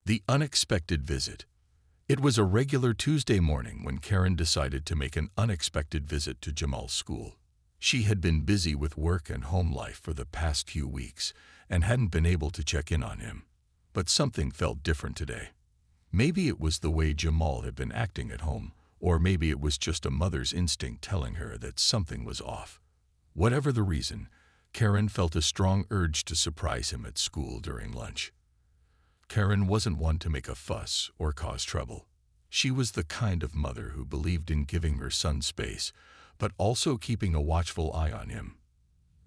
The unexpected visit. It was a regular Tuesday morning when Karen decided to make an unexpected visit to Jamal's school. She had been busy with work and home life for the past few weeks and hadn't been able to check in on him. But something felt different today. Maybe it was the way Jamal had been acting at home, or maybe it was just a mother's instinct telling her that something was off. Whatever the reason, Karen felt a strong urge to surprise him at school during lunch. Karen wasn't one to make a fuss or cause trouble. She was the kind of mother who believed in giving her son space, but also keeping a watchful eye on him.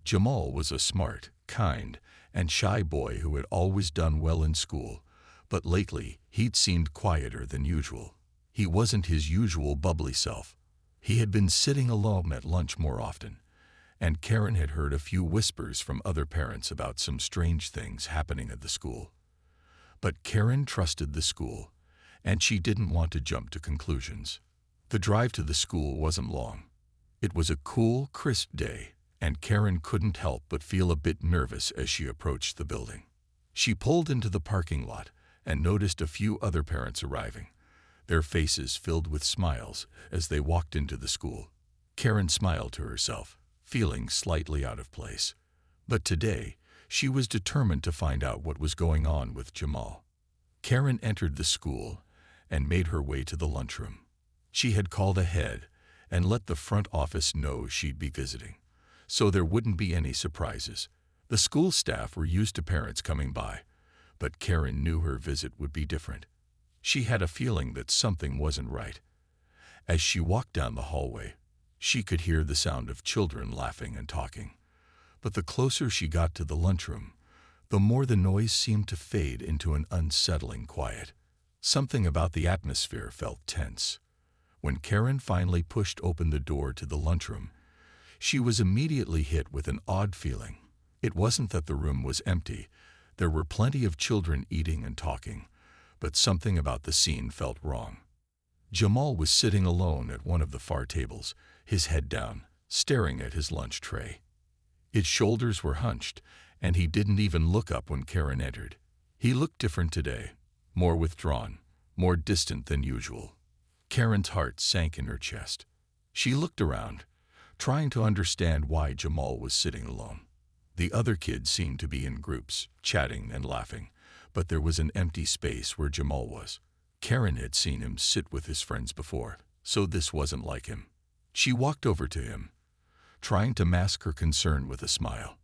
Jamal was a smart, kind, and shy boy who had always done well in school, but lately he'd seemed quieter than usual. He wasn't his usual bubbly self. He had been sitting alone at lunch more often, and Karen had heard a few whispers from other parents about some strange things happening at the school. But Karen trusted the school, and she didn't want to jump to conclusions. The drive to the school wasn't long. It was a cool, crisp day, and Karen couldn't help but feel a bit nervous as she approached the building. She pulled into the parking lot and noticed a few other parents arriving, their faces filled with smiles as they walked into the school. Karen smiled to herself, feeling slightly out of place. But today, she was determined to find out what was going on with Jamal. Karen entered the school and made her way to the lunchroom. She had called ahead and let the front office know she'd be visiting, so there wouldn't be any surprises. The school staff were used to parents coming by, but Karen knew her visit would be different. She had a feeling that something wasn't right. As she walked down the hallway, she could hear the sound of children laughing and talking. But the closer she got to the lunchroom, the more the noise seemed to fade into an unsettling quiet. Something about the atmosphere felt tense. When Karen finally pushed open the door to the lunchroom, she was immediately hit with an odd feeling. It wasn't that the room was empty. There were plenty of children eating and talking, but something about the scene felt wrong. Jamal was sitting alone at one of the far tables, his head down, staring at his lunch tray. His shoulders were hunched, and he didn't even look up when Karen entered. He looked different today, more withdrawn, more distant than usual. Karen's heart sank in her chest. She looked around, trying to understand why Jamal was sitting alone. The other kids seemed to be in groups, chatting and laughing, but there was an empty space where Jamal was. Karen had seen him sit with his friends before, so this wasn't like him. She walked over to him, trying to mask her concern with a smile.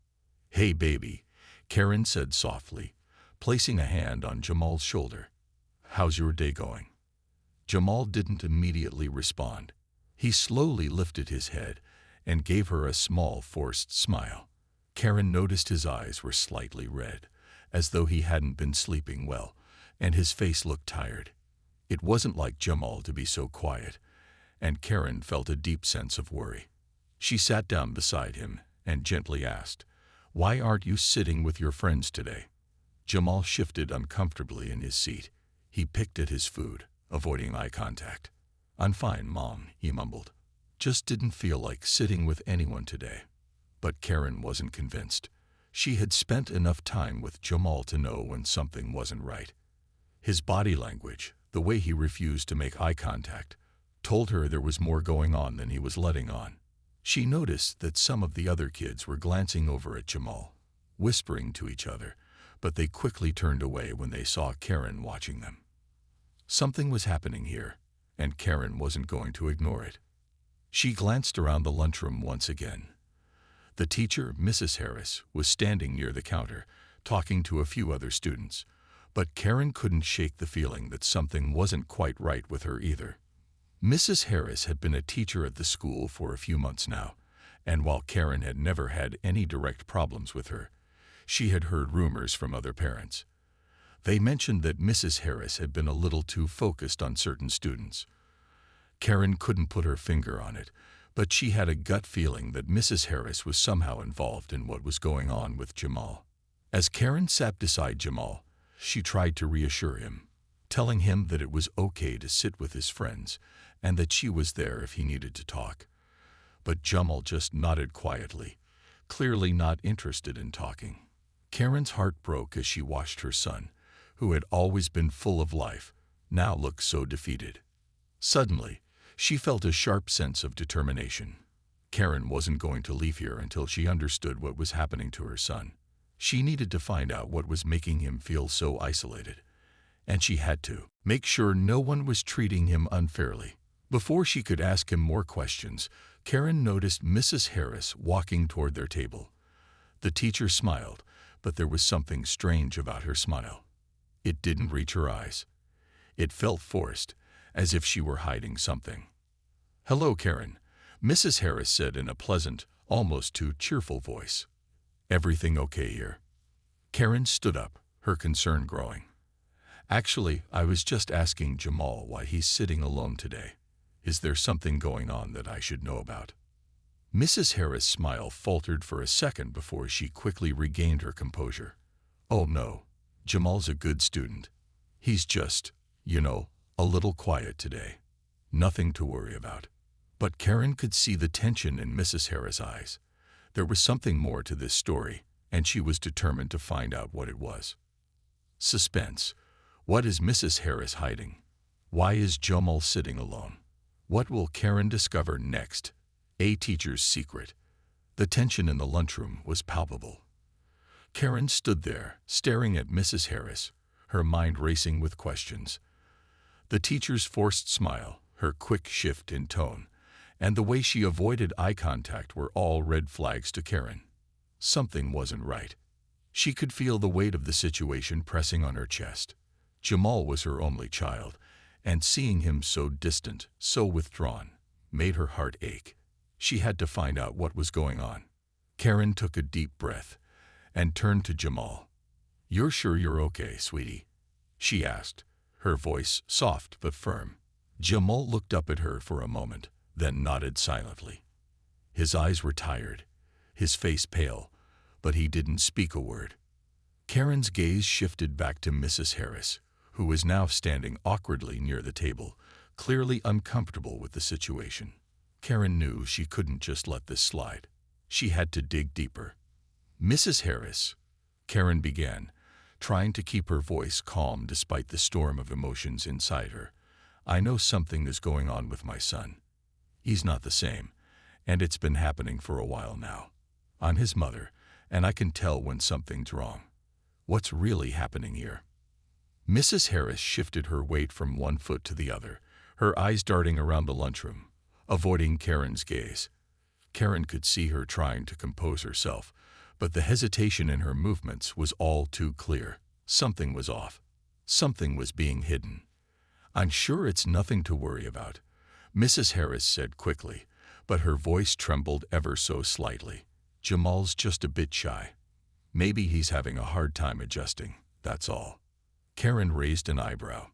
"Hey, baby," Karen said softly, placing a hand on Jamal's shoulder. "How's your day going?" Jamal didn't immediately respond. He slowly lifted his head and gave her a small, forced smile. Karen noticed his eyes were slightly red, as though he hadn't been sleeping well, and his face looked tired. It wasn't like Jamal to be so quiet, and Karen felt a deep sense of worry. She sat down beside him and gently asked, "Why aren't you sitting with your friends today?" Jamal shifted uncomfortably in his seat. He picked at his food, avoiding eye contact. "I'm fine, Mom," he mumbled. "Just didn't feel like sitting with anyone today." But Karen wasn't convinced. She had spent enough time with Jamal to know when something wasn't right. His body language, the way he refused to make eye contact, told her there was more going on than he was letting on. She noticed that some of the other kids were glancing over at Jamal, whispering to each other, but they quickly turned away when they saw Karen watching them. Something was happening here, and Karen wasn't going to ignore it. She glanced around the lunchroom once again. The teacher, Mrs. Harris, was standing near the counter, talking to a few other students, but Karen couldn't shake the feeling that something wasn't quite right with her either. Mrs. Harris had been a teacher at the school for a few months now, and while Karen had never had any direct problems with her, she had heard rumors from other parents. They mentioned that Mrs. Harris had been a little too focused on certain students. Karen couldn't put her finger on it, but she had a gut feeling that Mrs. Harris was somehow involved in what was going on with Jamal. As Karen sat beside Jamal, she tried to reassure him, telling him that it was okay to sit with his friends and that she was there if he needed to talk. But Jamal just nodded quietly, clearly not interested in talking. Karen's heart broke as she watched her son, who had always been full of life, now looked so defeated. Suddenly, she felt a sharp sense of determination. Karen wasn't going to leave here until she understood what was happening to her son. She needed to find out what was making him feel so isolated. And she had to make sure no one was treating him unfairly. Before she could ask him more questions, Karen noticed Mrs. Harris walking toward their table. The teacher smiled, but there was something strange about her smile. It didn't reach her eyes. It felt forced, as if she were hiding something. "Hello, Karen," Mrs. Harris said in a pleasant, almost too cheerful voice. "Everything okay here?" Karen stood up, her concern growing. "Actually, I was just asking Jamal why he's sitting alone today. Is there something going on that I should know about?" Mrs. Harris' smile faltered for a second before she quickly regained her composure. "Oh no, Jamal's a good student. He's just, a little quiet today. Nothing to worry about." But Karen could see the tension in Mrs. Harris' eyes. There was something more to this story, and she was determined to find out what it was. Suspense. What is Mrs. Harris hiding? Why is Jamal sitting alone? What will Karen discover next? A teacher's secret. The tension in the lunchroom was palpable. Karen stood there, staring at Mrs. Harris, her mind racing with questions. The teacher's forced smile, her quick shift in tone, and the way she avoided eye contact were all red flags to Karen. Something wasn't right. She could feel the weight of the situation pressing on her chest. Jamal was her only child, and seeing him so distant, so withdrawn, made her heart ache. She had to find out what was going on. Karen took a deep breath and turned to Jamal. "You're sure you're okay, sweetie?" she asked, her voice soft but firm. Jamal looked up at her for a moment, then nodded silently. His eyes were tired, his face pale, but he didn't speak a word. Karen's gaze shifted back to Mrs. Harris, who was now standing awkwardly near the table, clearly uncomfortable with the situation. Karen knew she couldn't just let this slide. She had to dig deeper. "Mrs. Harris," Karen began, trying to keep her voice calm despite the storm of emotions inside her, "I know something is going on with my son. He's not the same, and it's been happening for a while now. I'm his mother, and I can tell when something's wrong. What's really happening here?" Mrs. Harris shifted her weight from one foot to the other, her eyes darting around the lunchroom, avoiding Karen's gaze. Karen could see her trying to compose herself, but the hesitation in her movements was all too clear. Something was off. Something was being hidden. "I'm sure it's nothing to worry about," Mrs. Harris said quickly, but her voice trembled ever so slightly. "Jamal's just a bit shy. Maybe he's having a hard time adjusting, that's all." Karen raised an eyebrow.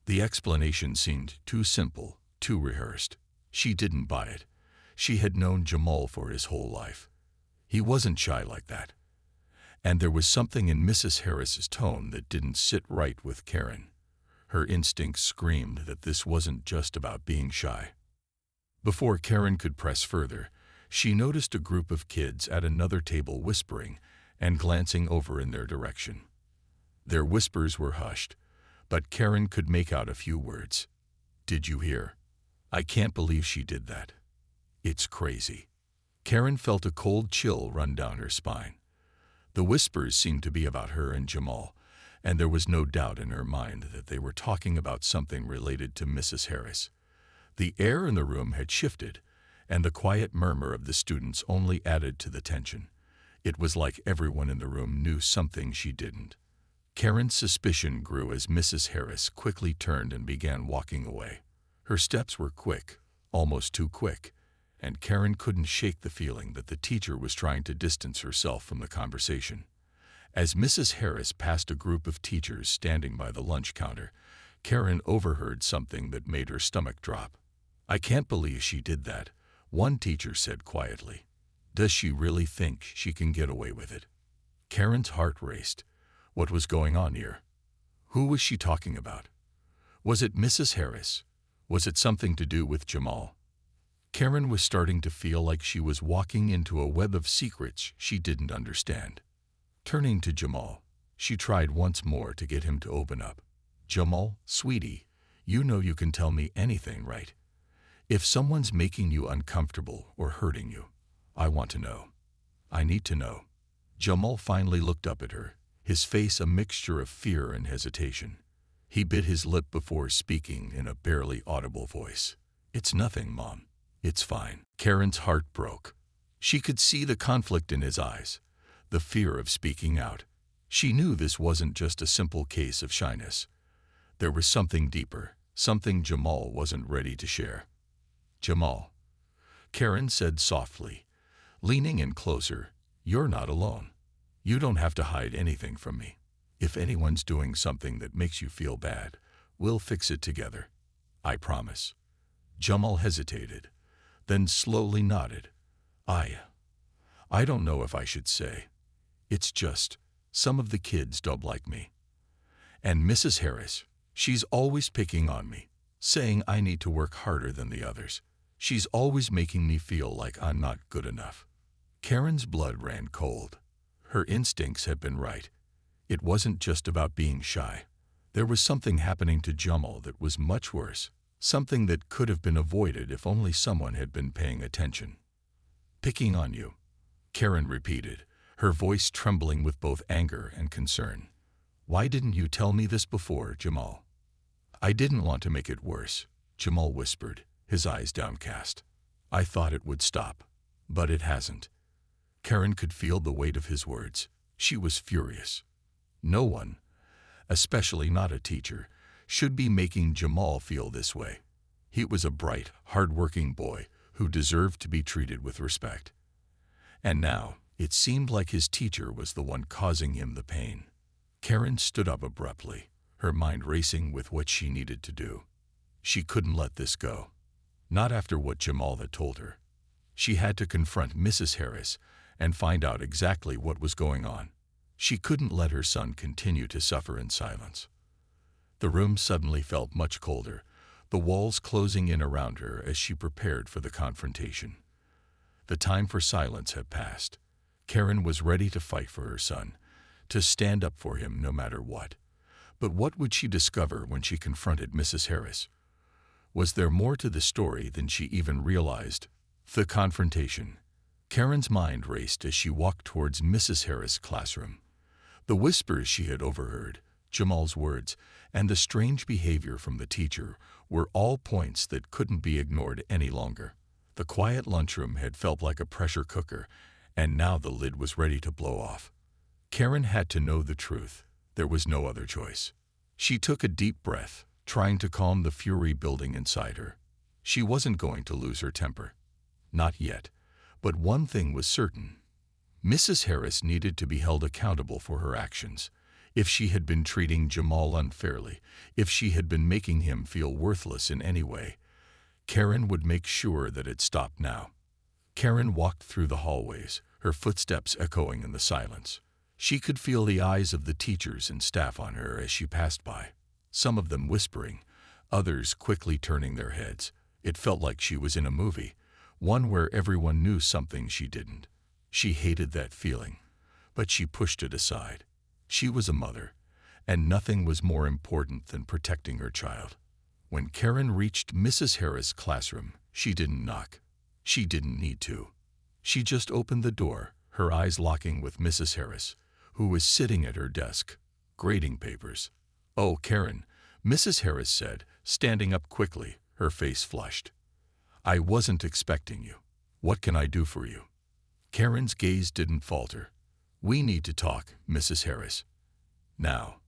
The explanation seemed too simple, too rehearsed. She didn't buy it. She had known Jamal for his whole life. He wasn't shy like that. And there was something in Mrs. Harris's tone that didn't sit right with Karen. Her instincts screamed that this wasn't just about being shy. Before Karen could press further, she noticed a group of kids at another table whispering and glancing over in their direction. Their whispers were hushed, but Karen could make out a few words. "Did you hear? I can't believe she did that. It's crazy." Karen felt a cold chill run down her spine. The whispers seemed to be about her and Jamal, and there was no doubt in her mind that they were talking about something related to Mrs. Harris. The air in the room had shifted, and the quiet murmur of the students only added to the tension. It was like everyone in the room knew something she didn't. Karen's suspicion grew as Mrs. Harris quickly turned and began walking away. Her steps were quick, almost too quick, and Karen couldn't shake the feeling that the teacher was trying to distance herself from the conversation. As Mrs. Harris passed a group of teachers standing by the lunch counter, Karen overheard something that made her stomach drop. "I can't believe she did that," one teacher said quietly. "Does she really think she can get away with it?" Karen's heart raced. What was going on here? Who was she talking about? Was it Mrs. Harris? Was it something to do with Jamal? Karen was starting to feel like she was walking into a web of secrets she didn't understand. Turning to Jamal, She tried once more to get him to open up. Jamal, sweetie, you know you can tell me anything, right? If someone's making you uncomfortable or hurting you, I want to know. I need to know. Jamal finally looked up at her, his face a mixture of fear and hesitation. He bit his lip before speaking in a barely audible voice. It's nothing, Mom. It's fine. Karen's heart broke. She could see the conflict in his eyes, the fear of speaking out. She knew this wasn't just a simple case of shyness. There was something deeper, something Jamal wasn't ready to share. Jamal, Karen said softly, leaning in closer, you're not alone. You don't have to hide anything from me. If anyone's doing something that makes you feel bad, we'll fix it together. I promise. Jamal hesitated, then slowly nodded. I don't know if I should say. It's just, some of the kids don't like me. And Mrs. Harris, she's always picking on me, saying I need to work harder than the others. She's always making me feel like I'm not good enough. Karen's blood ran cold. Her instincts had been right. It wasn't just about being shy. There was something happening to Jamal that was much worse, something that could have been avoided if only someone had been paying attention. Picking on you, Karen repeated, her voice trembling with both anger and concern. Why didn't you tell me this before, Jamal? I didn't want to make it worse, Jamal whispered, his eyes downcast. I thought it would stop, but it hasn't. Karen could feel the weight of his words. She was furious. No one, especially not a teacher, should be making Jamal feel this way. He was a bright, hard-working boy who deserved to be treated with respect. And now, it seemed like his teacher was the one causing him the pain. Karen stood up abruptly, her mind racing with what she needed to do. She couldn't let this go. Not after what Jamal had told her. She had to confront Mrs. Harris and find out exactly what was going on. She couldn't let her son continue to suffer in silence. The room suddenly felt much colder, the walls closing in around her as she prepared for the confrontation. The time for silence had passed. Karen was ready to fight for her son, to stand up for him no matter what. But what would she discover when she confronted Mrs. Harris? Was there more to the story than she even realized? The confrontation. Karen's mind raced as she walked towards Mrs. Harris' classroom. The whispers she had overheard, Jamal's words, and the strange behavior from the teacher were all points that couldn't be ignored any longer. The quiet lunchroom had felt like a pressure cooker, and now the lid was ready to blow off. Karen had to know the truth. There was no other choice. She took a deep breath, trying to calm the fury building inside her. She wasn't going to lose her temper. Not yet. But one thing was certain. Mrs. Harris needed to be held accountable for her actions. If she had been treating Jamal unfairly, if she had been making him feel worthless in any way, Karen would make sure that it stopped now. Karen walked through the hallways, her footsteps echoing in the silence. She could feel the eyes of the teachers and staff on her as she passed by, some of them whispering, others quickly turning their heads. It felt like she was in a movie, one where everyone knew something she didn't. She hated that feeling, but she pushed it aside. She was a mother, and nothing was more important than protecting her child. When Karen reached Mrs. Harris' classroom, she didn't knock. She didn't need to. She just opened the door, her eyes locking with Mrs. Harris, who was sitting at her desk, grading papers. "Oh, Karen," Mrs. Harris said, standing up quickly, her face flushed. "I wasn't expecting you. What can I do for you?" Karen's gaze didn't falter. "We need to talk, Mrs. Harris. Now."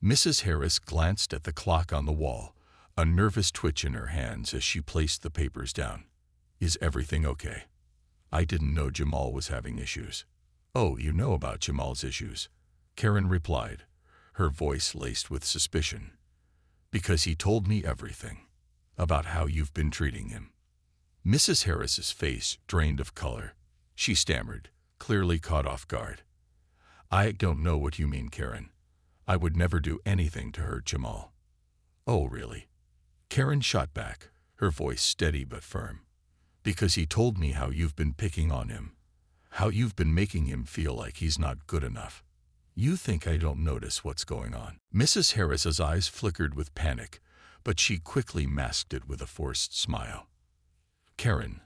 Mrs. Harris glanced at the clock on the wall, a nervous twitch in her hands as she placed the papers down. "Is everything okay? I didn't know Jamal was having issues." "Oh, you know about Jamal's issues," Karen replied, her voice laced with suspicion. "Because he told me everything about how you've been treating him." Mrs. Harris's face drained of color. She stammered, clearly caught off guard. "I don't know what you mean, Karen. I would never do anything to hurt Jamal." "Oh, really?" Karen shot back, her voice steady but firm. "Because he told me how you've been picking on him, how you've been making him feel like he's not good enough." You think I don't notice what's going on?" Mrs. Harris's eyes flickered with panic, but she quickly masked it with a forced smile. "Karen,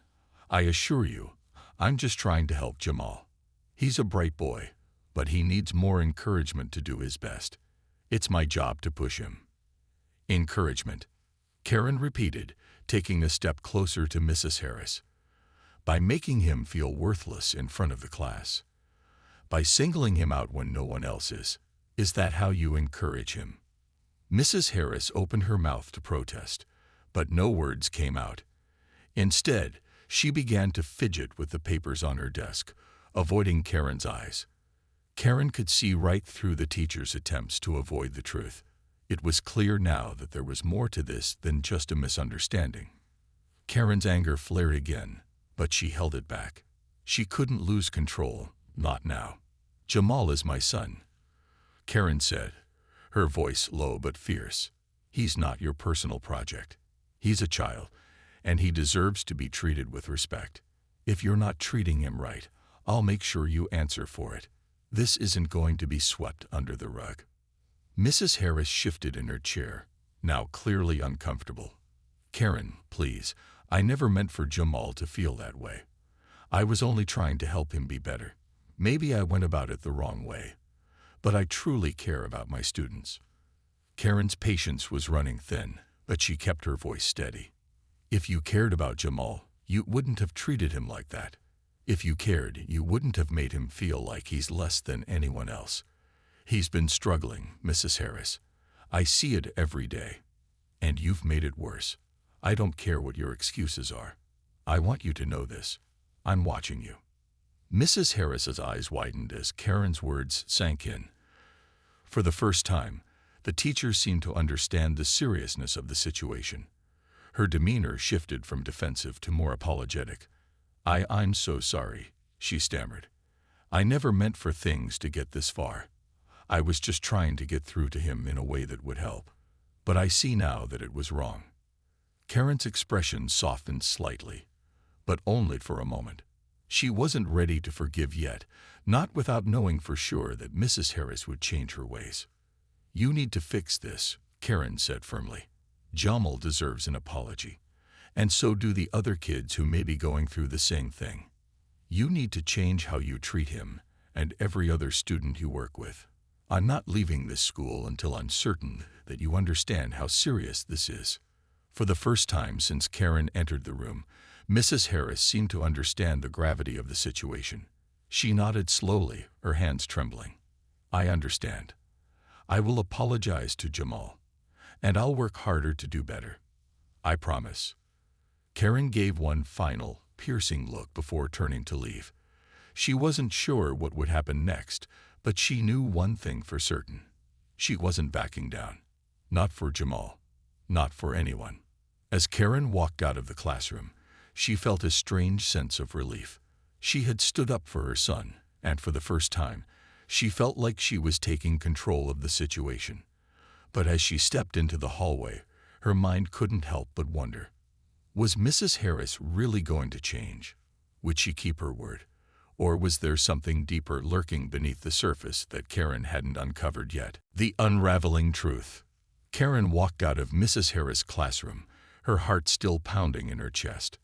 I assure you, I'm just trying to help Jamal. He's a bright boy, but he needs more encouragement to do his best. It's my job to push him." "Encouragement," Karen repeated, taking a step closer to Mrs. Harris. "By making him feel worthless in front of the class. By singling him out when no one else is. Is that how you encourage him?" Mrs. Harris opened her mouth to protest, but no words came out. Instead, she began to fidget with the papers on her desk, avoiding Karen's eyes. Karen could see right through the teacher's attempts to avoid the truth. It was clear now that there was more to this than just a misunderstanding. Karen's anger flared again, but she held it back. She couldn't lose control, not now. "Jamal is my son," Karen said, her voice low but fierce. "He's not your personal project. He's a child, and he deserves to be treated with respect. If you're not treating him right, I'll make sure you answer for it. This isn't going to be swept under the rug." Mrs. Harris shifted in her chair, now clearly uncomfortable. "Karen, please, I never meant for Jamal to feel that way. I was only trying to help him be better. Maybe I went about it the wrong way. But I truly care about my students." Karen's patience was running thin, but she kept her voice steady. "If you cared about Jamal, you wouldn't have treated him like that. If you cared, you wouldn't have made him feel like he's less than anyone else. He's been struggling, Mrs. Harris. I see it every day. And you've made it worse. I don't care what your excuses are. I want you to know this. I'm watching you." Mrs. Harris's eyes widened as Karen's words sank in. For the first time, the teacher seemed to understand the seriousness of the situation. Her demeanor shifted from defensive to more apologetic. I'm so sorry," she stammered. "I never meant for things to get this far. I was just trying to get through to him in a way that would help. But I see now that it was wrong." Karen's expression softened slightly, but only for a moment. She wasn't ready to forgive yet, not without knowing for sure that Mrs. Harris would change her ways. "You need to fix this," Karen said firmly. "Jamal deserves an apology, and so do the other kids who may be going through the same thing. You need to change how you treat him and every other student you work with. I'm not leaving this school until I'm certain that you understand how serious this is." For the first time since Karen entered the room, Mrs. Harris seemed to understand the gravity of the situation. She nodded slowly, her hands trembling. "I understand. I will apologize to Jamal, and I'll work harder to do better. I promise." Karen gave one final, piercing look before turning to leave. She wasn't sure what would happen next, but she knew one thing for certain. She wasn't backing down. Not for Jamal. Not for anyone. As Karen walked out of the classroom, she felt a strange sense of relief. She had stood up for her son, and for the first time, she felt like she was taking control of the situation. But as she stepped into the hallway, her mind couldn't help but wonder. Was Mrs. Harris really going to change? Would she keep her word? Or was there something deeper lurking beneath the surface that Karen hadn't uncovered yet? The unraveling truth. Karen walked out of Mrs. Harris' classroom, her heart still pounding in her chest.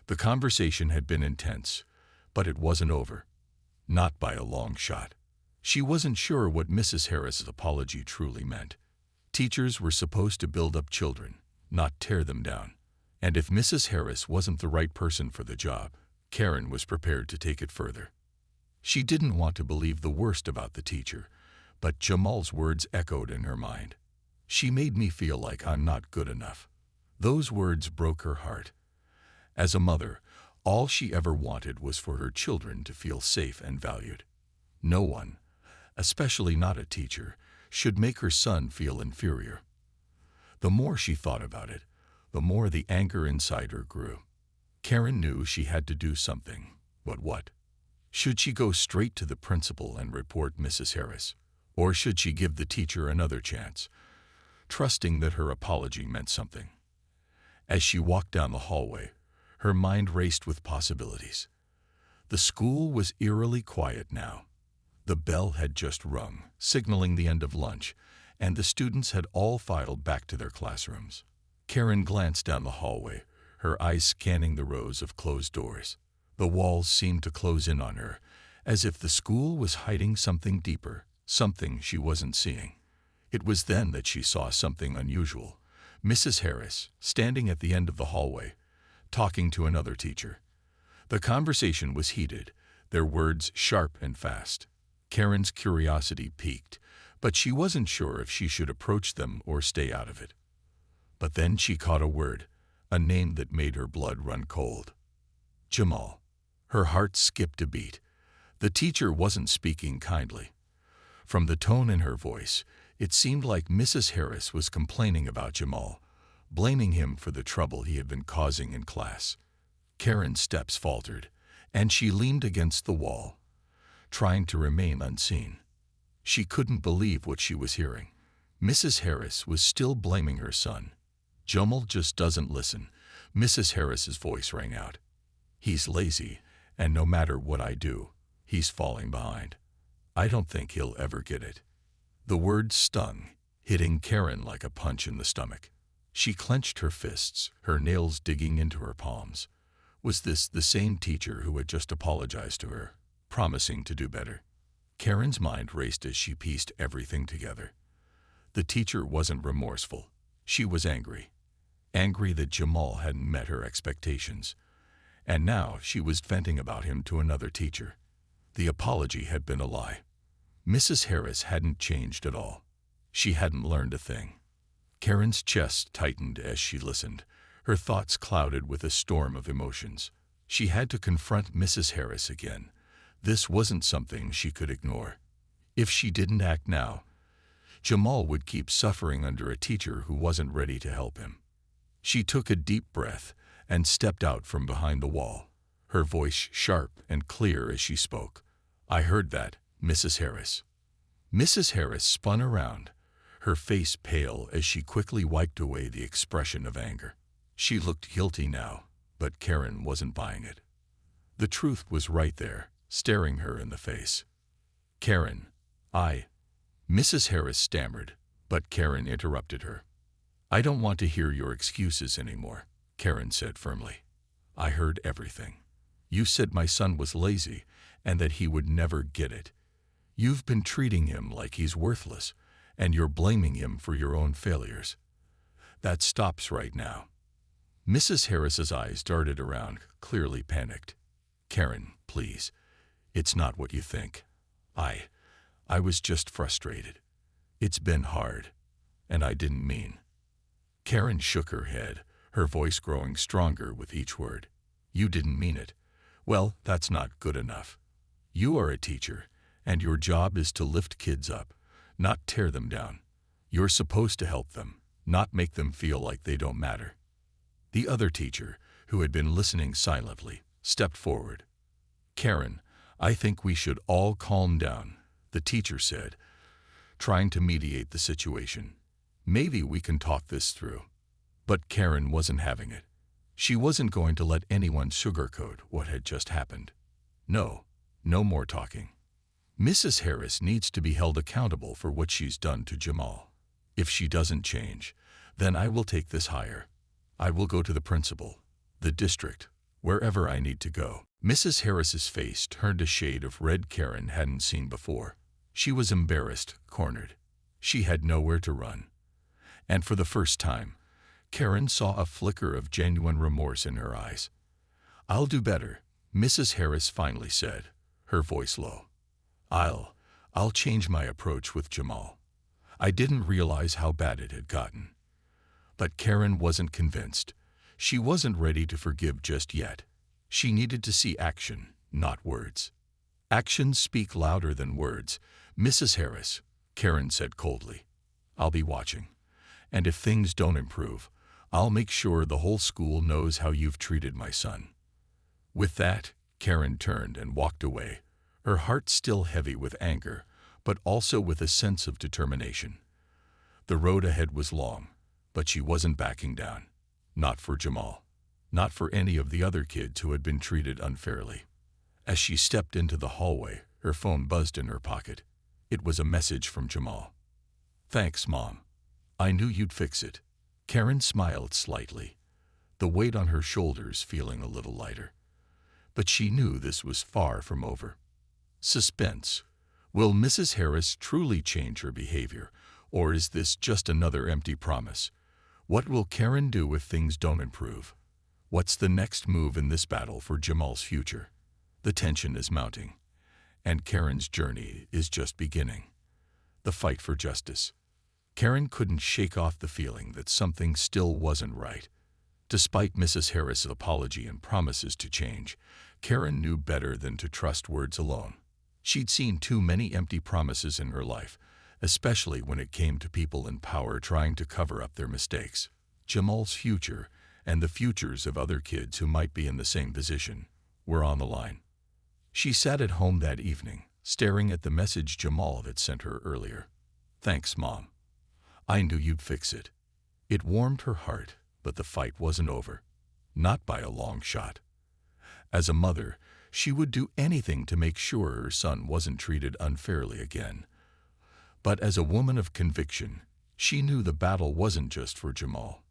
The conversation had been intense, but it wasn't over. Not by a long shot. She wasn't sure what Mrs. Harris's apology truly meant. Teachers were supposed to build up children, not tear them down. And if Mrs. Harris wasn't the right person for the job, Karen was prepared to take it further. She didn't want to believe the worst about the teacher, but Jamal's words echoed in her mind. "She made me feel like I'm not good enough." Those words broke her heart. As a mother, all she ever wanted was for her children to feel safe and valued. No one, especially not a teacher, should make her son feel inferior. The more she thought about it, the more the anger inside her grew. Karen knew she had to do something, but what? Should she go straight to the principal and report Mrs. Harris? Or should she give the teacher another chance, trusting that her apology meant something? As she walked down the hallway, her mind raced with possibilities. The school was eerily quiet now. The bell had just rung, signaling the end of lunch, and the students had all filed back to their classrooms. Karen glanced down the hallway, her eyes scanning the rows of closed doors. The walls seemed to close in on her, as if the school was hiding something deeper, something she wasn't seeing. It was then that she saw something unusual. Mrs. Harris, standing at the end of the hallway, talking to another teacher. The conversation was heated, their words sharp and fast. Karen's curiosity piqued, but she wasn't sure if she should approach them or stay out of it. But then she caught a word, a name that made her blood run cold. Jamal. Her heart skipped a beat. The teacher wasn't speaking kindly. From the tone in her voice, it seemed like Mrs. Harris was complaining about Jamal, blaming him for the trouble he had been causing in class. Karen's steps faltered, and she leaned against the wall, trying to remain unseen. She couldn't believe what she was hearing. Mrs. Harris was still blaming her son. Jamal just doesn't listen. Mrs. Harris's voice rang out. He's lazy, and no matter what I do, he's falling behind. I don't think he'll ever get it. The words stung, hitting Karen like a punch in the stomach. She clenched her fists, her nails digging into her palms. Was this the same teacher who had just apologized to her, promising to do better? Karen's mind raced as she pieced everything together. The teacher wasn't remorseful. She was angry. Angry that Jamal hadn't met her expectations. And now she was venting about him to another teacher. The apology had been a lie. Mrs. Harris hadn't changed at all. She hadn't learned a thing. Karen's chest tightened as she listened, her thoughts clouded with a storm of emotions. She had to confront Mrs. Harris again. This wasn't something she could ignore. If she didn't act now, Jamal would keep suffering under a teacher who wasn't ready to help him. She took a deep breath and stepped out from behind the wall, her voice sharp and clear as she spoke. I heard that, Mrs. Harris. Mrs. Harris spun around, her face pale as she quickly wiped away the expression of anger. She looked guilty now, but Karen wasn't buying it. The truth was right there, staring her in the face. Karen, Mrs. Harris stammered, but Karen interrupted her. I don't want to hear your excuses anymore, Karen said firmly. I heard everything. You said my son was lazy and that he would never get it. You've been treating him like he's worthless, and you're blaming him for your own failures. That stops right now. Mrs. Harris's eyes darted around, clearly panicked. Karen, please. It's not what you think. I was just frustrated. It's been hard, and I didn't mean. Karen shook her head, her voice growing stronger with each word. You didn't mean it. Well, that's not good enough. You are a teacher, and your job is to lift kids up, not tear them down. You're supposed to help them, not make them feel like they don't matter. The other teacher, who had been listening silently, stepped forward. Karen, I think we should all calm down, the teacher said, trying to mediate the situation. Maybe we can talk this through. But Karen wasn't having it. She wasn't going to let anyone sugarcoat what had just happened. No more talking. Mrs. Harris needs to be held accountable for what she's done to Jamal. If she doesn't change, then I will take this higher. I will go to the principal, the district, wherever I need to go. Mrs. Harris's face turned a shade of red Karen hadn't seen before. She was embarrassed, cornered. She had nowhere to run. And for the first time, Karen saw a flicker of genuine remorse in her eyes. I'll do better, Mrs. Harris finally said, her voice low. I'll change my approach with Jamal. I didn't realize how bad it had gotten. But Karen wasn't convinced. She wasn't ready to forgive just yet. She needed to see action, not words. Actions speak louder than words. Mrs. Harris, Karen said coldly, I'll be watching. And if things don't improve, I'll make sure the whole school knows how you've treated my son. With that, Karen turned and walked away, her heart still heavy with anger, but also with a sense of determination. The road ahead was long, but she wasn't backing down. Not for Jamal. Not for any of the other kids who had been treated unfairly. As she stepped into the hallway, Her phone buzzed in her pocket. It was a message from Jamal. "Thanks, Mom. I knew you'd fix it." Karen smiled slightly, the weight on her shoulders feeling a little lighter. But she knew this was far from over. Suspense. Will Mrs. Harris truly change her behavior, or is this just another empty promise? What will Karen do if things don't improve? What's the next move in this battle for Jamal's future? The tension is mounting, and Karen's journey is just beginning. The fight for justice. Karen couldn't shake off the feeling that something still wasn't right. Despite Mrs. Harris' apology and promises to change, Karen knew better than to trust words alone. She'd seen too many empty promises in her life, especially when it came to people in power trying to cover up their mistakes. Jamal's future, and the futures of other kids who might be in the same position, were on the line. She sat at home that evening, staring at the message Jamal had sent her earlier. "Thanks, Mom. I knew you'd fix it." It warmed her heart, but the fight wasn't over. Not by a long shot. As a mother, she would do anything to make sure her son wasn't treated unfairly again. But as a woman of conviction, she knew the battle wasn't just for Jamal.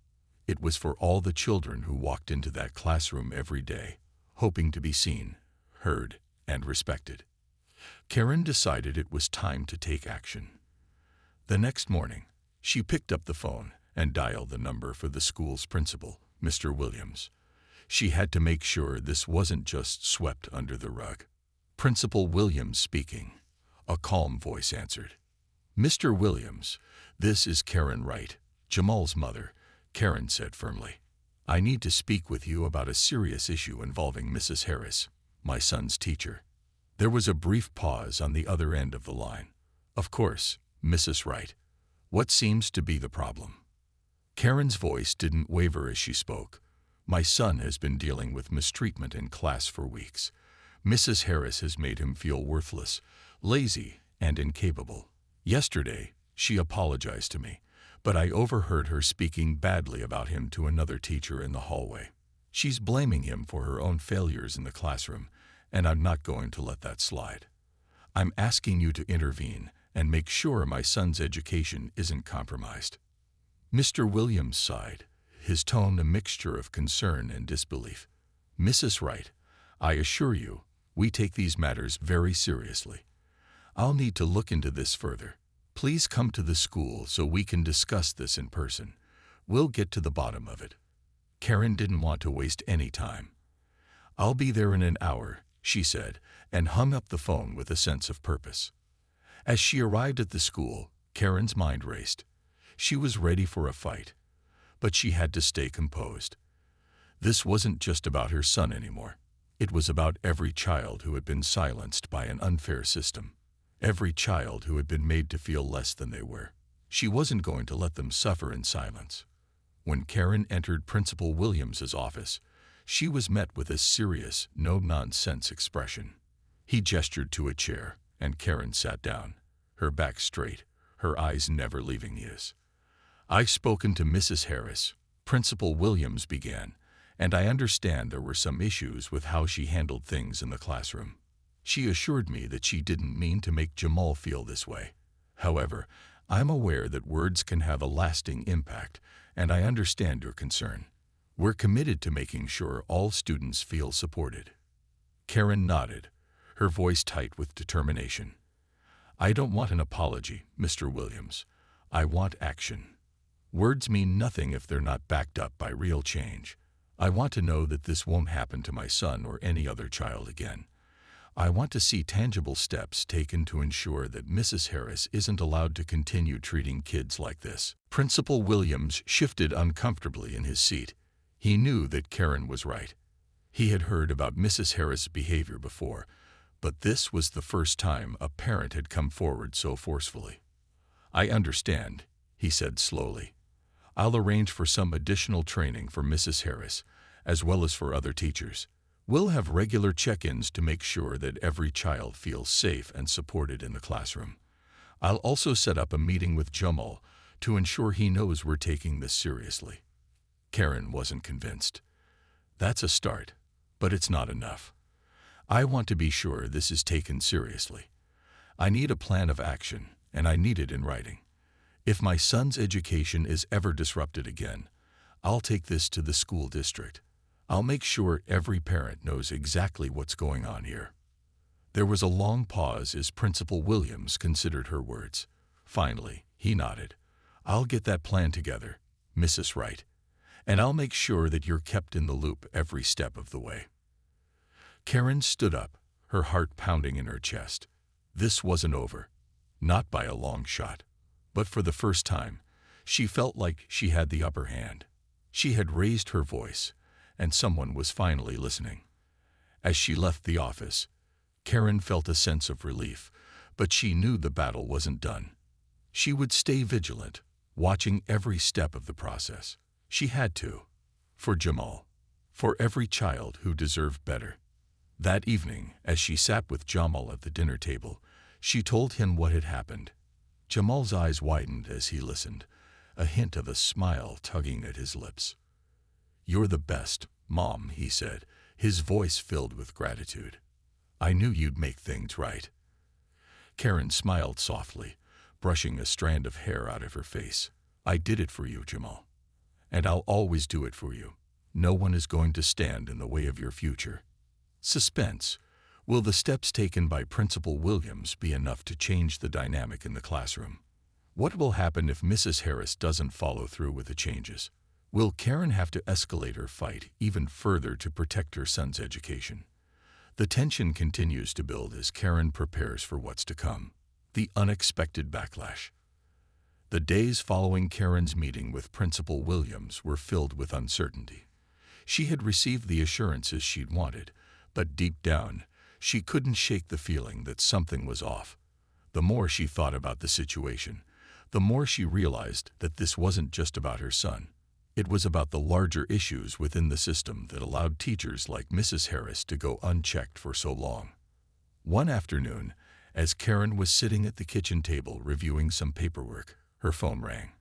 It was for all the children who walked into that classroom every day, hoping to be seen, heard, and respected. Karen decided it was time to take action. The next morning, she picked up the phone and dialed the number for the school's principal, Mr. Williams. She had to make sure this wasn't just swept under the rug. "Principal Williams speaking," a calm voice answered. "Mr. Williams, this is Karen Wright, Jamal's mother," Karen said firmly. "I need to speak with you about a serious issue involving Mrs. Harris, my son's teacher." There was a brief pause on the other end of the line. "Of course, Mrs. Wright. What seems to be the problem?" Karen's voice didn't waver as she spoke. "My son has been dealing with mistreatment in class for weeks. Mrs. Harris has made him feel worthless, lazy, and incapable. Yesterday, she apologized to me, but I overheard her speaking badly about him to another teacher in the hallway. She's blaming him for her own failures in the classroom, and I'm not going to let that slide. I'm asking you to intervene and make sure my son's education isn't compromised." Mr. Williams sighed, his tone a mixture of concern and disbelief. "Mrs. Wright, I assure you, we take these matters very seriously. I'll need to look into this further. Please come to the school so we can discuss this in person. We'll get to the bottom of it." Karen didn't want to waste any time. "I'll be there in an hour," she said, and hung up the phone with a sense of purpose. As she arrived at the school, Karen's mind raced. She was ready for a fight, but she had to stay composed. This wasn't just about her son anymore. It was about every child who had been silenced by an unfair system. Every child who had been made to feel less than they were. She wasn't going to let them suffer in silence. When Karen entered Principal Williams's office, she was met with a serious, no-nonsense expression. He gestured to a chair, and Karen sat down, her back straight, her eyes never leaving his. "I've spoken to Mrs. Harris," Principal Williams began, "and I understand there were some issues with how she handled things in the classroom. She assured me that she didn't mean to make Jamal feel this way. However, I'm aware that words can have a lasting impact, and I understand your concern. We're committed to making sure all students feel supported." Karen nodded, her voice tight with determination. "I don't want an apology, Mr. Williams. I want action. Words mean nothing if they're not backed up by real change. I want to know that this won't happen to my son or any other child again. I want to see tangible steps taken to ensure that Mrs. Harris isn't allowed to continue treating kids like this." Principal Williams shifted uncomfortably in his seat. He knew that Karen was right. He had heard about Mrs. Harris' behavior before, but this was the first time a parent had come forward so forcefully. "I understand," he said slowly. "I'll arrange for some additional training for Mrs. Harris, as well as for other teachers. We'll have regular check-ins to make sure that every child feels safe and supported in the classroom. I'll also set up a meeting with Jamal to ensure he knows we're taking this seriously." Karen wasn't convinced. "That's a start, but it's not enough. I want to be sure this is taken seriously. I need a plan of action, and I need it in writing. If my son's education is ever disrupted again, I'll take this to the school district. I'll make sure every parent knows exactly what's going on here." There was a long pause as Principal Williams considered her words. Finally, he nodded. "I'll get that plan together, Mrs. Wright, and I'll make sure that you're kept in the loop every step of the way." Karen stood up, her heart pounding in her chest. This wasn't over, not by a long shot. But for the first time, she felt like she had the upper hand. She had raised her voice, and someone was finally listening. As she left the office, Karen felt a sense of relief, but she knew the battle wasn't done. She would stay vigilant, watching every step of the process. She had to, for Jamal, for every child who deserved better. That evening, as she sat with Jamal at the dinner table, she told him what had happened. Jamal's eyes widened as he listened, a hint of a smile tugging at his lips. "You're the best, Mom," he said, his voice filled with gratitude. "I knew you'd make things right." Karen smiled softly, brushing a strand of hair out of her face. "I did it for you, Jamal. And I'll always do it for you. No one is going to stand in the way of your future." Suspense. Will the steps taken by Principal Williams be enough to change the dynamic in the classroom? What will happen if Mrs. Harris doesn't follow through with the changes? Will Karen have to escalate her fight even further to protect her son's education? The tension continues to build as Karen prepares for what's to come. The unexpected backlash. The days following Karen's meeting with Principal Williams were filled with uncertainty. She had received the assurances she'd wanted, but deep down, she couldn't shake the feeling that something was off. The more she thought about the situation, the more she realized that this wasn't just about her son. It was about the larger issues within the system that allowed teachers like Mrs. Harris to go unchecked for so long. One afternoon, as Karen was sitting at the kitchen table reviewing some paperwork, her phone rang.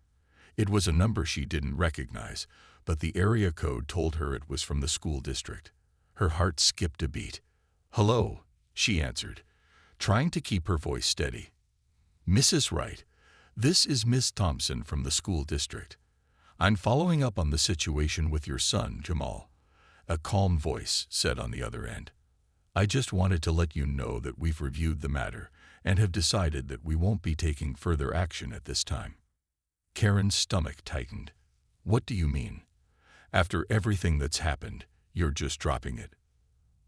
It was a number she didn't recognize, but the area code told her it was from the school district. Her heart skipped a beat. "Hello," she answered, trying to keep her voice steady. "Mrs. Wright, this is Miss Thompson from the school district. I'm following up on the situation with your son, Jamal," a calm voice said on the other end. "I just wanted to let you know that we've reviewed the matter and have decided that we won't be taking further action at this time." Karen's stomach tightened. "What do you mean? After everything that's happened, you're just dropping it?"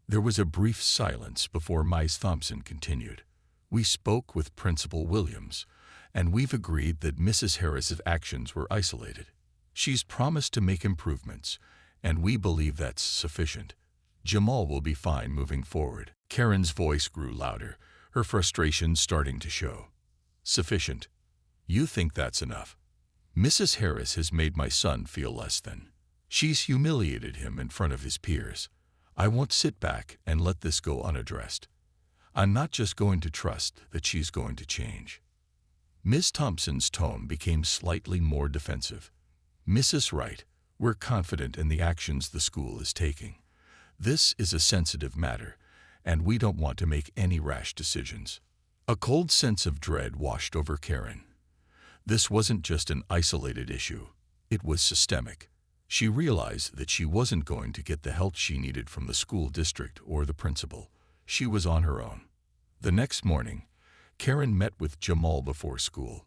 There was a brief silence before Ms. Thompson continued. "We spoke with Principal Williams, and we've agreed that Mrs. Harris's actions were isolated. She's promised to make improvements, and we believe that's sufficient. Jamal will be fine moving forward." Karen's voice grew louder, her frustration starting to show. "Sufficient? You think that's enough? Mrs. Harris has made my son feel less than. She's humiliated him in front of his peers. I won't sit back and let this go unaddressed. I'm not just going to trust that she's going to change." Ms. Thompson's tone became slightly more defensive. "Mrs. Wright, we're confident in the actions the school is taking. This is a sensitive matter, and we don't want to make any rash decisions." A cold sense of dread washed over Karen. This wasn't just an isolated issue. It was systemic. She realized that she wasn't going to get the help she needed from the school district or the principal. She was on her own. The next morning, Karen met with Jamal before school.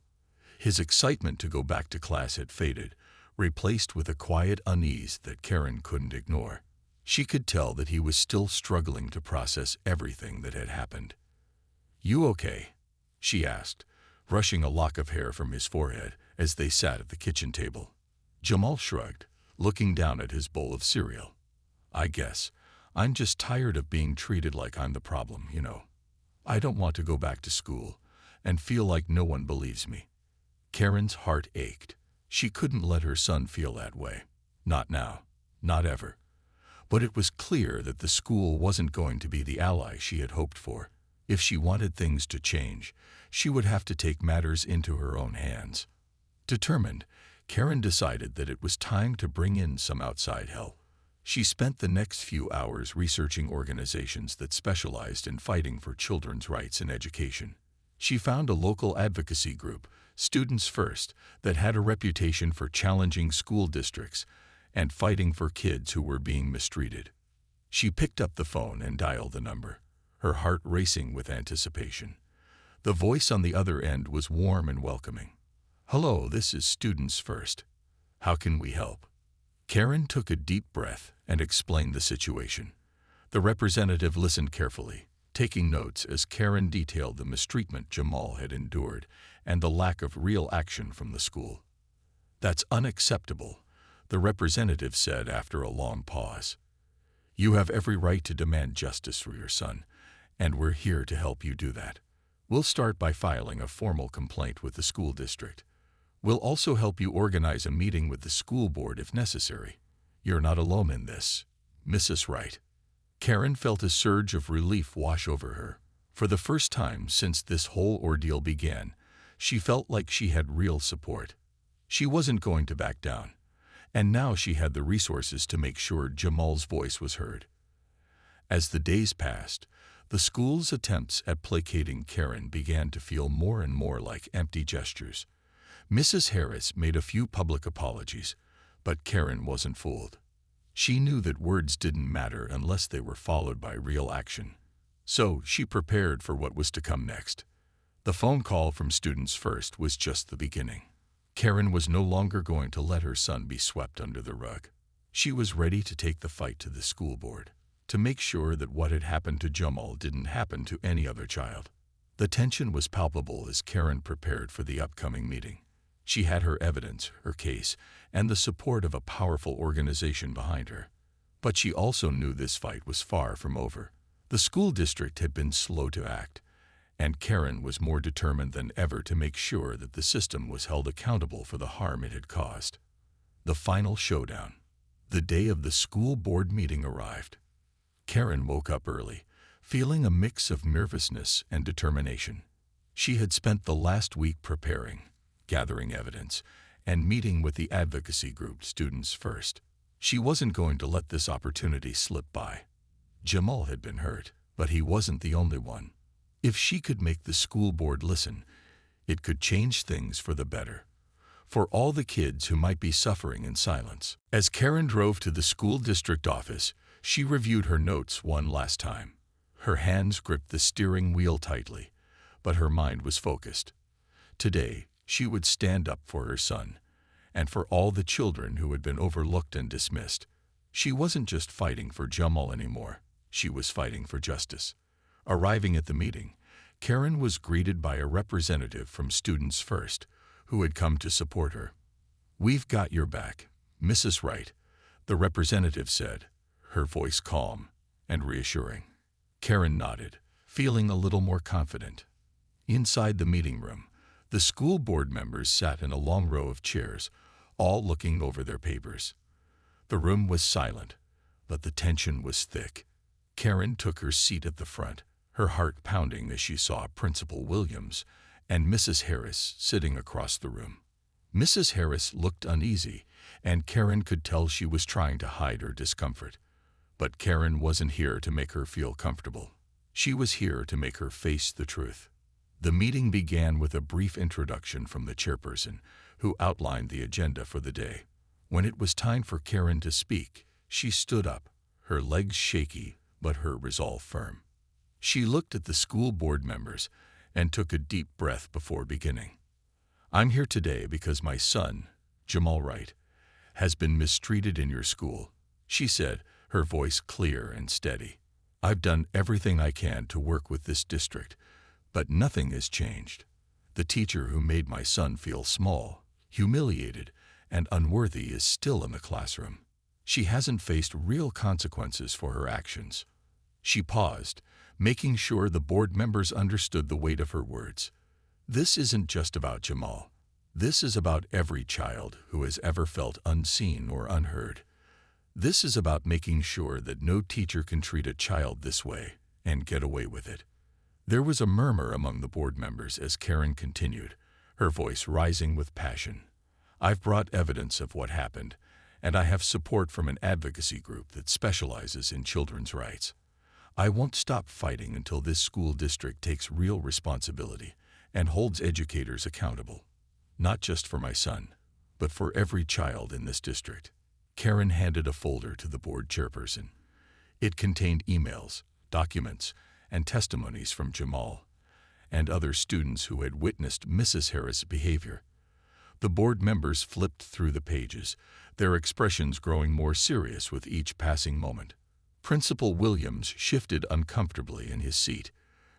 His excitement to go back to class had faded, replaced with a quiet unease that Karen couldn't ignore. She could tell that he was still struggling to process everything that had happened. "You okay?" she asked, brushing a lock of hair from his forehead as they sat at the kitchen table. Jamal shrugged, looking down at his bowl of cereal. "I guess. I'm just tired of being treated like I'm the problem, you know. I don't want to go back to school and feel like no one believes me." Karen's heart ached. She couldn't let her son feel that way. Not now. Not ever. But it was clear that the school wasn't going to be the ally she had hoped for. If she wanted things to change, she would have to take matters into her own hands. Determined, Karen decided that it was time to bring in some outside help. She spent the next few hours researching organizations that specialized in fighting for children's rights and education. She found a local advocacy group, Students First, that had a reputation for challenging school districts and fighting for kids who were being mistreated. She picked up the phone and dialed the number, her heart racing with anticipation. The voice on the other end was warm and welcoming. "Hello, this is Students First. How can we help?" Karen took a deep breath and explained the situation. The representative listened carefully, taking notes as Karen detailed the mistreatment Jamal had endured and the lack of real action from the school. "That's unacceptable," the representative said after a long pause. "You have every right to demand justice for your son, and we're here to help you do that. We'll start by filing a formal complaint with the school district. We'll also help you organize a meeting with the school board if necessary. You're not alone in this, Mrs. Wright." Karen felt a surge of relief wash over her. For the first time since this whole ordeal began, she felt like she had real support. She wasn't going to back down, and now she had the resources to make sure Jamal's voice was heard. As the days passed, the school's attempts at placating Karen began to feel more and more like empty gestures. Mrs. Harris made a few public apologies, but Karen wasn't fooled. She knew that words didn't matter unless they were followed by real action. So she prepared for what was to come next. The phone call from Students First was just the beginning. Karen was no longer going to let her son be swept under the rug. She was ready to take the fight to the school board, to make sure that what had happened to Jamal didn't happen to any other child. The tension was palpable as Karen prepared for the upcoming meeting. She had her evidence, her case, and the support of a powerful organization behind her. But she also knew this fight was far from over. The school district had been slow to act, and Karen was more determined than ever to make sure that the system was held accountable for the harm it had caused. The final showdown. The day of the school board meeting arrived. Karen woke up early, feeling a mix of nervousness and determination. She had spent the last week preparing, gathering evidence, and meeting with the advocacy group Students First. She wasn't going to let this opportunity slip by. Jamal had been hurt, but he wasn't the only one. If she could make the school board listen, it could change things for the better, for all the kids who might be suffering in silence. As Karen drove to the school district office, she reviewed her notes one last time. Her hands gripped the steering wheel tightly, but her mind was focused. Today, she would stand up for her son, and for all the children who had been overlooked and dismissed. She wasn't just fighting for Jamal anymore, she was fighting for justice. Arriving at the meeting, Karen was greeted by a representative from Students First, who had come to support her. "We've got your back, Mrs. Wright," the representative said, her voice calm and reassuring. Karen nodded, feeling a little more confident. Inside the meeting room, the school board members sat in a long row of chairs, all looking over their papers. The room was silent, but the tension was thick. Karen took her seat at the front, her heart pounding as she saw Principal Williams and Mrs. Harris sitting across the room. Mrs. Harris looked uneasy, and Karen could tell she was trying to hide her discomfort. But Karen wasn't here to make her feel comfortable. She was here to make her face the truth. The meeting began with a brief introduction from the chairperson, who outlined the agenda for the day. When it was time for Karen to speak, she stood up, her legs shaky but her resolve firm. She looked at the school board members and took a deep breath before beginning. "I'm here today because my son, Jamal Wright, has been mistreated in your school," she said, her voice clear and steady. "I've done everything I can to work with this district, but nothing has changed. The teacher who made my son feel small, humiliated, and unworthy is still in the classroom. She hasn't faced real consequences for her actions." She paused, making sure the board members understood the weight of her words. This isn't just about Jamal. This is about every child who has ever felt unseen or unheard. This is about making sure that no teacher can treat a child this way and get away with it. There was a murmur among the board members as Karen continued, her voice rising with passion. "I've brought evidence of what happened, and I have support from an advocacy group that specializes in children's rights. I won't stop fighting until this school district takes real responsibility and holds educators accountable, not just for my son, but for every child in this district." Karen handed a folder to the board chairperson. It contained emails, documents, and testimonies from Jamal and other students who had witnessed Mrs. Harris' behavior. The board members flipped through the pages, their expressions growing more serious with each passing moment. Principal Williams shifted uncomfortably in his seat.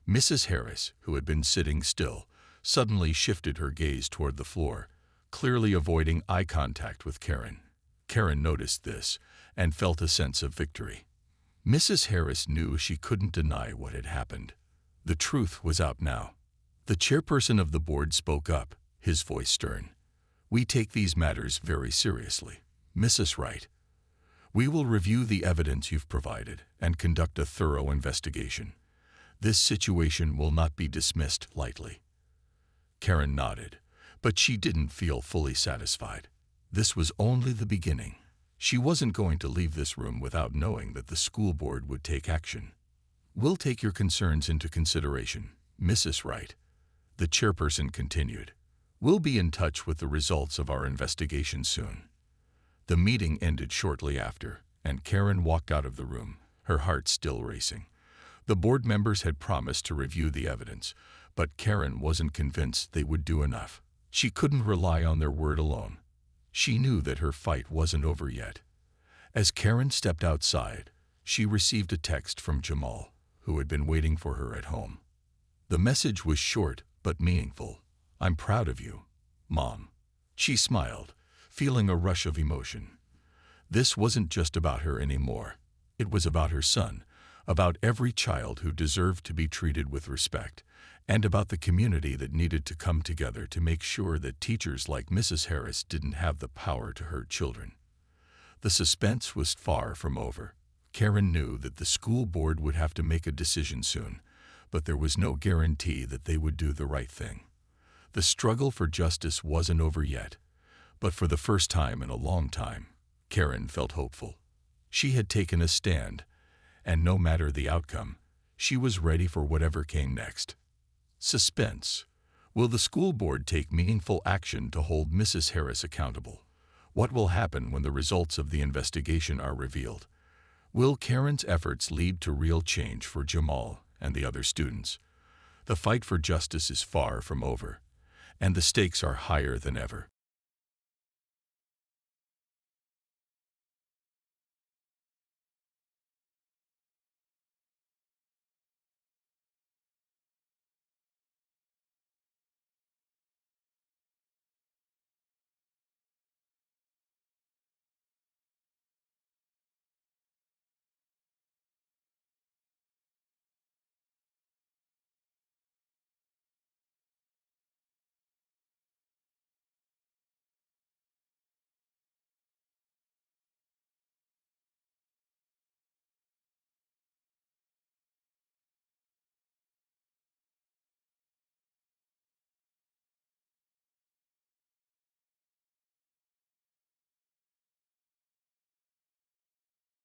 Mrs. Harris, who had been sitting still, suddenly shifted her gaze toward the floor, clearly avoiding eye contact with Karen. Karen noticed this and felt a sense of victory. Mrs. Harris knew she couldn't deny what had happened. The truth was out now. The chairperson of the board spoke up, his voice stern. "We take these matters very seriously, Mrs. Wright. We will review the evidence you've provided and conduct a thorough investigation. This situation will not be dismissed lightly." Karen nodded, but she didn't feel fully satisfied. This was only the beginning. She wasn't going to leave this room without knowing that the school board would take action. "We'll take your concerns into consideration, Mrs. Wright," the chairperson continued. "We'll be in touch with the results of our investigation soon." The meeting ended shortly after, and Karen walked out of the room, her heart still racing. The board members had promised to review the evidence, but Karen wasn't convinced they would do enough. She couldn't rely on their word alone. She knew that her fight wasn't over yet. As Karen stepped outside, she received a text from Jamal, who had been waiting for her at home. The message was short but meaningful. "I'm proud of you, Mom." She smiled, feeling a rush of emotion. This wasn't just about her anymore. It was about her son, about every child who deserved to be treated with respect, and about the community that needed to come together to make sure that teachers like Mrs. Harris didn't have the power to hurt children. The suspense was far from over. Karen knew that the school board would have to make a decision soon, but there was no guarantee that they would do the right thing. The struggle for justice wasn't over yet, but for the first time in a long time, Karen felt hopeful. She had taken a stand, and no matter the outcome, she was ready for whatever came next. Suspense. Will the school board take meaningful action to hold Mrs. Harris accountable? What will happen when the results of the investigation are revealed? Will Karen's efforts lead to real change for Jamal and the other students? The fight for justice is far from over, and the stakes are higher than ever.